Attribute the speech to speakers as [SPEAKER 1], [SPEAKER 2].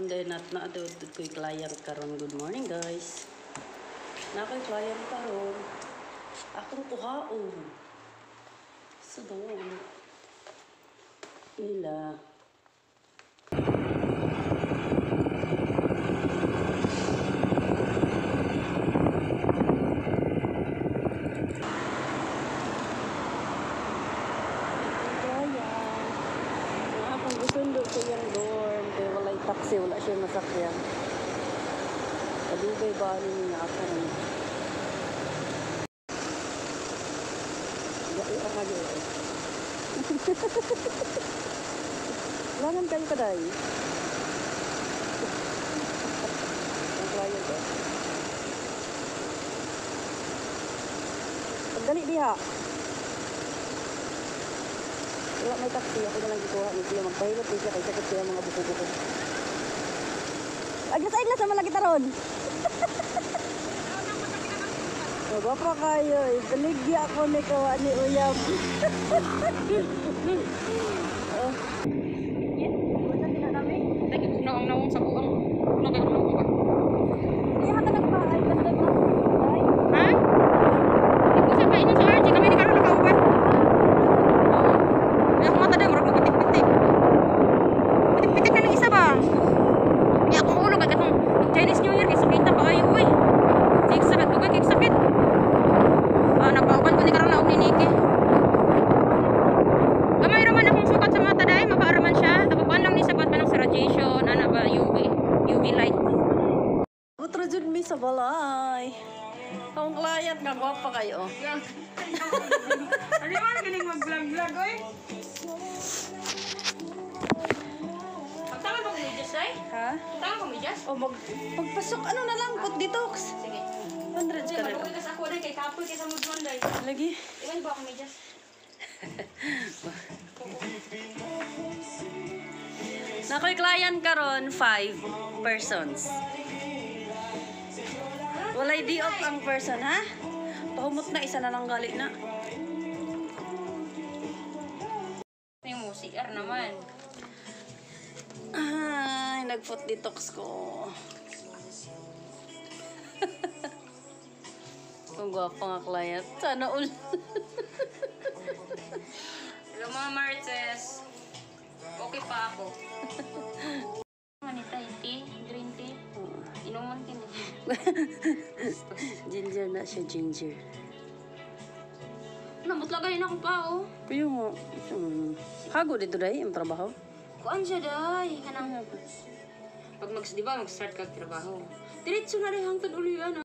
[SPEAKER 1] Monday na naadot ko'y client karon. Good morning guys. Na ko'y client karon. Akong kuhaon. So doon. Nila. Sundo ko yung dorm, kaya walay taxi, wala siya masakyan. Kadugay ba niya ako rin? Gaya ka gaya. Langan kayo kaday. Ang client eh. Pagdali diha. Wala may taxi, ako na lang gikuha ni siya. Magpahilot ni siya, kaya sakit siya mga buko-buko. Aglas-aglas naman lagi taron. Magwapa kayo, baligya ako ni kawa ni Uyab.
[SPEAKER 2] Nagigugnaw ang nawang sa buang. Nagigugnaw ka.
[SPEAKER 1] Iya ka nagpaay, basta na.
[SPEAKER 2] Ha? Ikaw sa kainan sa RG, kami di karoon nakauban. Kaya kumata na, marag pitik-pitik. Pitik-pitik na ng isa ba? Kaya akong ulo, ba't itong Chinese New Year, kaya sakitan pa kayo, uy. Kaya sakit, bugay, kaya sakit. Nagpauban ko ni karoon na ni Niki. Gamay raman akong sukat sa mata dahil, mapaaraman siya. Tapabuan lang ni sabat pa ng radiation, ano ba, UV light.
[SPEAKER 1] Utro dyan mi sa balay. Ang client nga, gwapa kayo.
[SPEAKER 2] Ano ba na galing mag-vlog-vlog, oy? Pagtangan ba kong medyas, ay?
[SPEAKER 1] Ha?
[SPEAKER 2] Pagtangan kong medyas?
[SPEAKER 1] O pagpasok, ano na lang, put detox.
[SPEAKER 2] Sige.
[SPEAKER 1] 100 ka na.
[SPEAKER 2] Magpapagay ka sa ako, day, kay kapoy, kay sa mudron, day.
[SPEAKER 1] Lagi.
[SPEAKER 2] Iwan ba akong medyas?
[SPEAKER 1] Na ko'y client karon 5 persons. Walay di off ang person, ha? Pahumot na, isa na lang gali na.
[SPEAKER 2] Yung mo, CR naman.
[SPEAKER 1] Ay, nag-foot detox ko. Kung gwapo nga client. Sana ulit.
[SPEAKER 2] Hello mga Martes. Okay pa ako. Manita, tea, green tea. Inuman kin.
[SPEAKER 1] Ginger na siya, ginger.
[SPEAKER 2] Namutlagay na ako pa, oh.
[SPEAKER 1] Pero mo, hago dito dahi ang trabaho.
[SPEAKER 2] Kuan siya, day. Kanang, pag di ba, mag-start kag trabaho. Diretso na rin hangtod uli, ano.